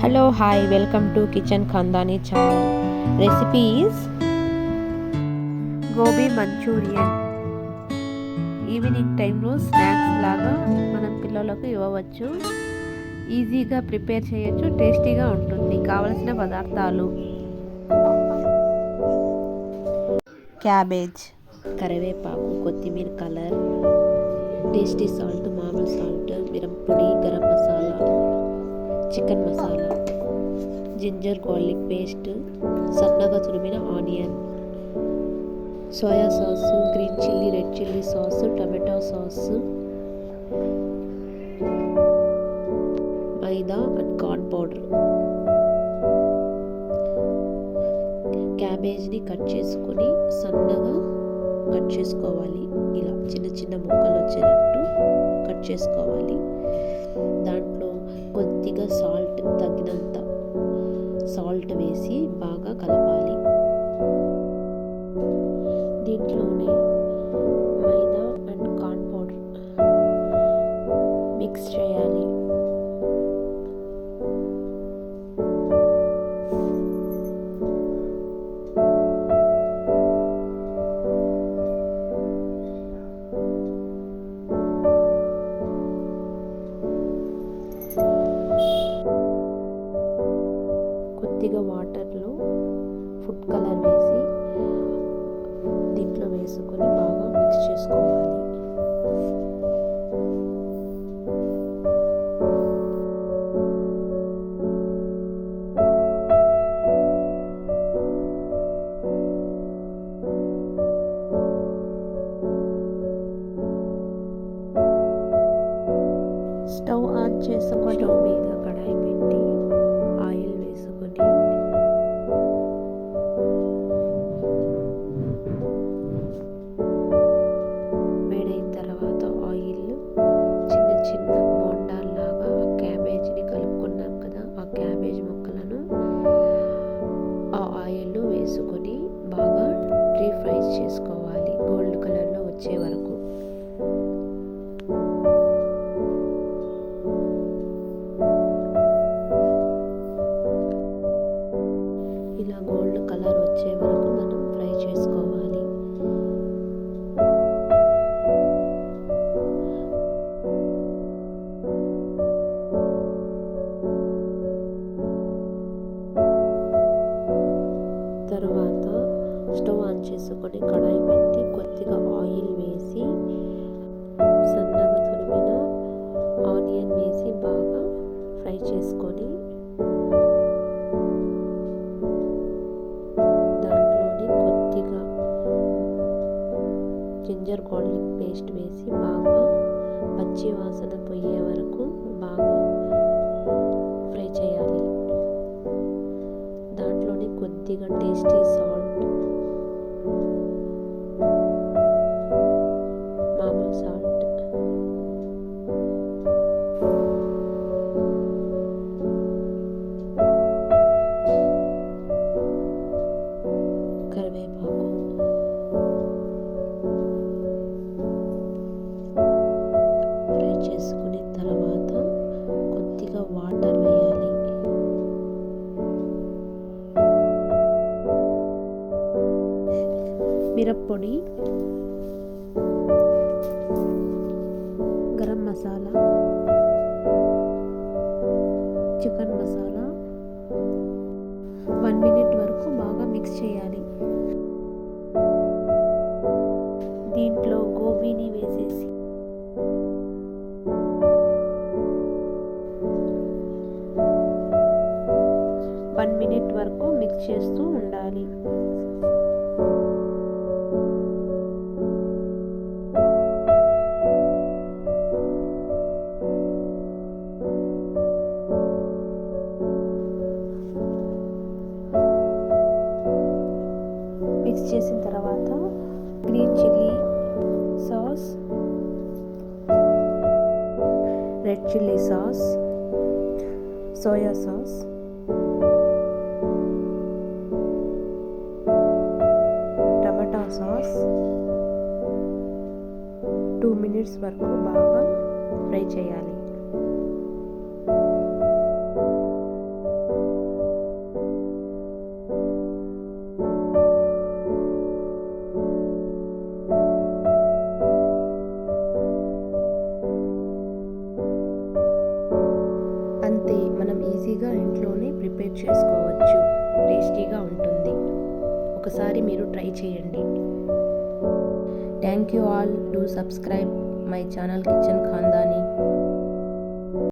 Hello, hi, welcome to Kitchen Khandani channel. Recipe is gobi Manchurian. Evening టైంలో snacks లాగా మనం పిల్లలకు ఇవ్వవచ్చు. ఈజీగా ప్రిపేర్ చేయొచ్చు, టేస్టీగా ఉంటుంది. కావలసిన పదార్థాలు: క్యాబేజ్, కరివేపాకు, కొత్తిమీర, కలర్, టేస్టీ సాల్ట్, మామూలు సాల్ట్, మిరప పొడి, garam masala, chicken masala, ginger garlic paste, సన్నగా తురిమిన onion, soya sauce, green chilli, red chilli sauce, tomato sauce, maida and corn powder. క్యాబేజ్ని కట్ చేసుకొని సన్నగా కట్ చేసుకోవాలి. ఇలా చిన్న చిన్న ముక్కలు వచ్చేటట్టు కట్ చేసుకోవాలి. దాంట్లో కొద్దిగా సాల్ట్, తగినంత సాల్ట్ వేసి బాగా కలపాలి. దీంట్లోనే మైదా అండ్ కార్న్ పౌడర్ మిక్స్ చేయాలి. కొద్దిగా వాటర్లో ఫుడ్ కలర్ వేసి దీంట్లో వేసుకొని బాగా మిక్స్ చేసుకోవాలి. స్టవ్ ఆన్ చేసుకొని స్టవ్ మీద కడాయి పెట్టి ఆయిల్ వేసుకొని వేడైన తర్వాత ఆయిల్ చిన్న చిన్న బోండాల్లాగా ఆ క్యాబేజ్ని కలుపుకున్నాం కదా, ఆ క్యాబేజ్ ముక్కలను ఆ ఆయిల్లో వేసుకొని బాగా డీప్ ఫ్రై చేసుకోవాలి, గోల్డ్ కలర్లో వచ్చే వరకు. ఇలా గోల్డ్ కలర్ వచ్చే వరకు మనం ఫ్రై చేసుకోవాలి. తరువాత స్టవ్ ఆన్ చేసుకొని కడాయి పెట్టి కొద్దిగా ఆయిల్ వేసి సన్నగా తురిమిన ఆనియన్ వేసి బాగా ఫ్రై చేసుకొని దాంట్లోని కొద్దిగా జింజర్ గార్లిక్ పేస్ట్ వేసి బాగా పచ్చి వాసన పోయే వరకు బాగా ఫ్రై చేయాలి. దాంట్లోని కొద్దిగా టేస్టీ సాల్ట్, మామూలు సాల్ట్, కరివేపాకు, ఫ్రై చేసుకున్న తర్వాత కొద్దిగా వాటర్ వేయాలి. మిరప్పొడి, గరం మసాలా, చికెన్ మసాలా 1 మినిట్ వరకు బాగా మిక్స్ చేయాలి. దీంట్లో గోబీని వేసేసి వన్ మినిట్ వరకు మిక్స్ చేస్తూ ఉండాలి. మిక్స్ చేసిన తర్వాత green chilli sauce, red chilli sauce, soya sauce, టమాటా సాస్ 2 మినిట్స్ వరకు బాగా ఫ్రై చేయాలి. ఈజీగా ఇంట్లోనే ప్రిపేర్ చేసుకోవచ్చు. టేస్టీగా ఉంటుంది. ఒకసారి మీరు ట్రై చేయండి. Thank you all. Do subscribe my channel kitchen ఖాందానీ.